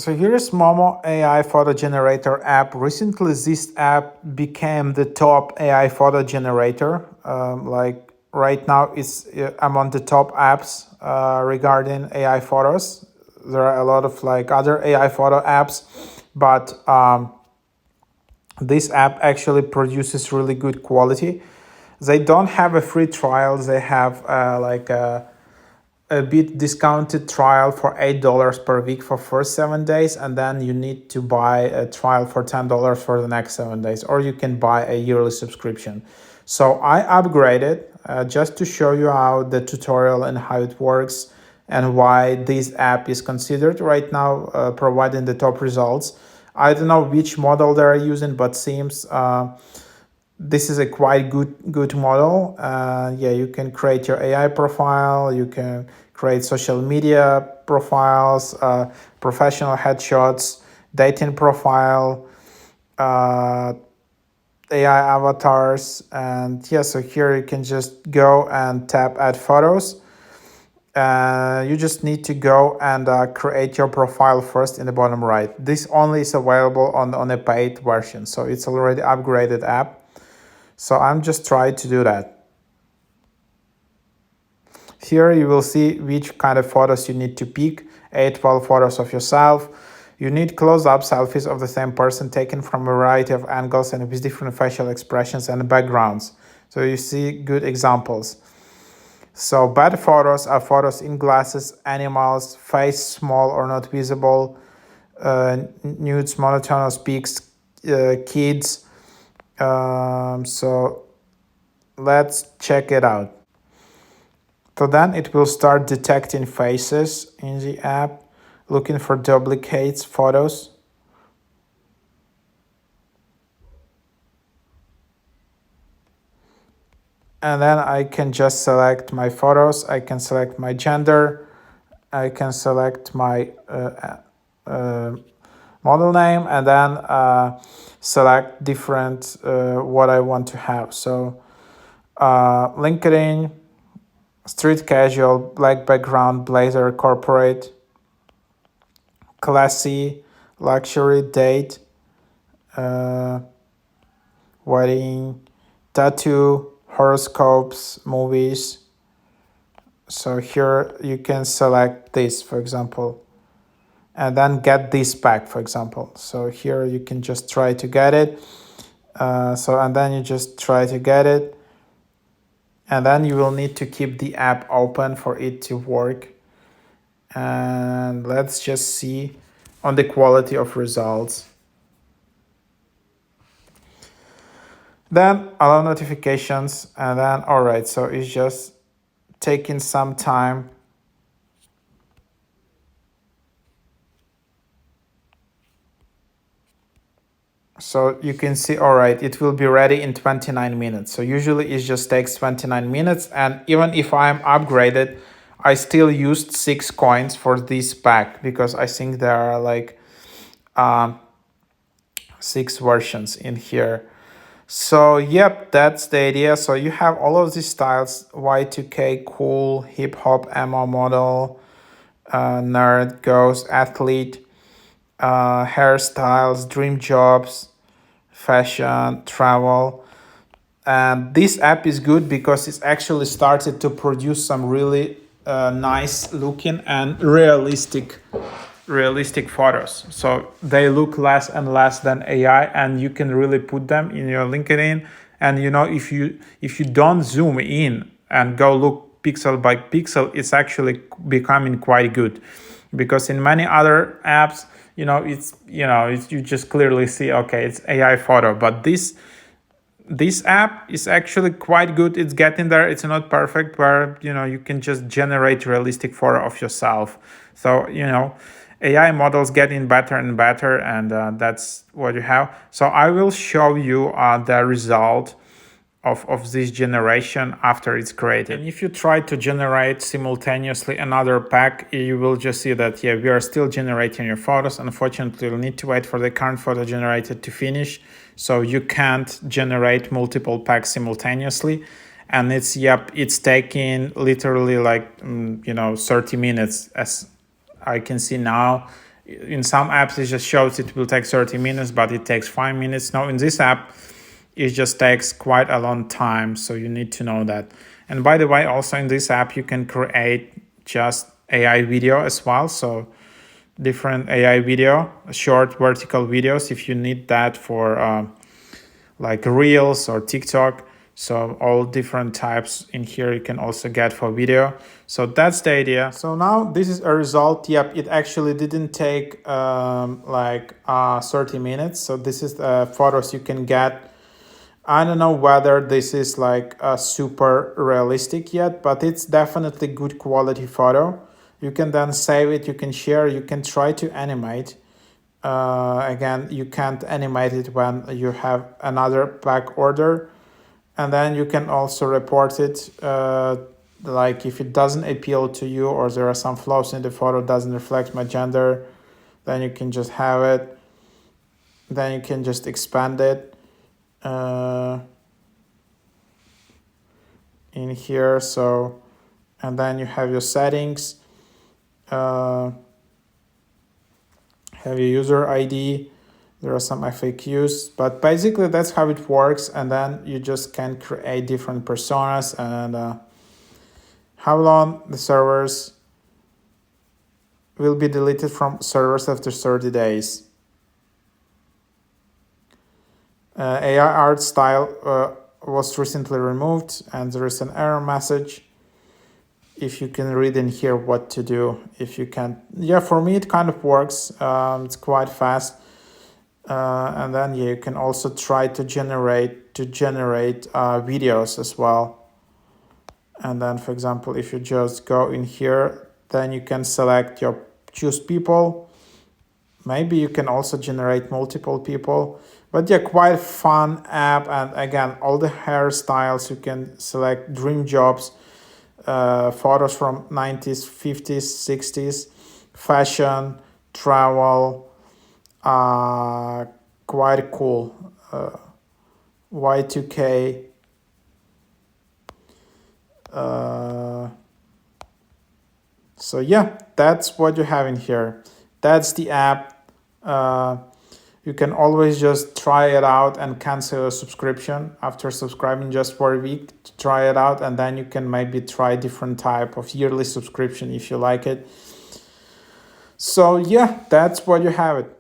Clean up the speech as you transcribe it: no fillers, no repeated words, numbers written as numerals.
So here is Momo AI Photo Generator app. Recently, this app became the top AI photo generator. Like right now, I'm on the top apps regarding AI photos. There are a lot of like other AI photo apps, but this app actually produces really good quality. They don't have a free trial. They have a bit discounted trial for $8 per week for first 7 days, and then you need to buy a trial for $10 for the next 7 days, or you can buy a yearly subscription. So I upgraded just to show you how the tutorial and how it works and why this app is considered right now providing the top results. I don't know which model they're using, but seems this is a quite good model. Yeah, you can create your AI profile, you can create social media profiles, professional headshots, dating profile, uh, AI avatars, and yeah, so here you can just go and tap add photos. You just need to go and create your profile first in the bottom right. This only is available on a paid version, so it's already upgraded app. So I'm just trying to do that. Here you will see which kind of photos you need to pick. 12 photos of yourself. You need close-up selfies of the same person taken from a variety of angles and with different facial expressions and backgrounds. So you see good examples. So bad photos are photos in glasses, animals, face small or not visible, nudes, monotonous pics, kids. So let's check it out. So then it will start detecting faces in the app, looking for duplicates photos. And then I can just select my photos. I can select my gender. I can select my model name, and then select different what I want to have. So LinkedIn, street casual, black background, blazer, corporate, classy, luxury, date, wedding, tattoo, horoscopes, movies. So here you can select this, for example, and then get this back, for example. So here you can just try to get it. And then you just try to get it. And then you will need to keep the app open for it to work. And let's just see on the quality of results. Then allow notifications, and then all right, so it's just taking some time. So you can see, all right, it will be ready in 29 minutes. So usually it just takes 29 minutes. And even if I'm upgraded, I still used 6 coins for this pack because I think there are like 6 versions in here. So yep, that's the idea. So you have all of these styles: Y2K, cool, hip hop, emo, model, nerd, ghost, athlete, hairstyles, dream jobs, fashion, travel. And this app is good because it's actually started to produce some really nice looking and realistic photos. So they look less and less than AI, and you can really put them in your LinkedIn. And you know, if you don't zoom in and go look pixel by pixel, it's actually becoming quite good. Because in many other apps, you just clearly see, okay, it's AI photo. But this app is actually quite good. It's getting there. It's not perfect, where you can just generate realistic photo of yourself. So AI models getting better and better, and that's what you have. So I will show you the result of this generation after it's created. And if you try to generate simultaneously another pack, you will just see that, yeah, we are still generating your photos. Unfortunately, you'll need to wait for the current photo generator to finish. So you can't generate multiple packs simultaneously. And it's taking literally like, 30 minutes. As I can see now, In some apps it just shows it will take 30 minutes, but it takes 5 minutes. Now in this app it just takes quite a long time, so you need to know that. And by the way, also in this app you can create just AI video as well, so different AI video, short vertical videos if you need that for like Reels or TikTok. So all different types in here you can also get for video. So that's the idea. So now this is a result. Yep, it actually didn't take 30 minutes. So this is the photos you can get. I don't know whether this is like super realistic yet, but it's definitely good quality photo. You can then save it, you can share, you can try to animate. Again, you can't animate it when you have another back order. And then you can also report it, like if it doesn't appeal to you or there are some flaws in the photo, doesn't reflect my gender, then you can just have it. Then you can just expand it in here. So, and then you have your settings, have your user ID. There are some FAQs, but basically that's how it works. And then you just can create different personas and how long the servers will be deleted from servers after 30 days. AI art style was recently removed and there is an error message. If you can read in here what to do, if you can, yeah, for me it kind of works. It's quite fast. And then yeah, you can also try to generate videos as well. And then, for example, if you just go in here, then you can select your choose people. Maybe you can also generate multiple people. But yeah, quite fun app. And again, all the hairstyles, you can select dream jobs, photos from 90s, 50s, 60s, fashion, travel. Quite cool. Y2K. So yeah, that's what you have in here. That's the app. You can always just try it out and cancel a subscription after subscribing just for a week to try it out, and then you can maybe try different type of yearly subscription if you like it. So yeah, that's what you have it.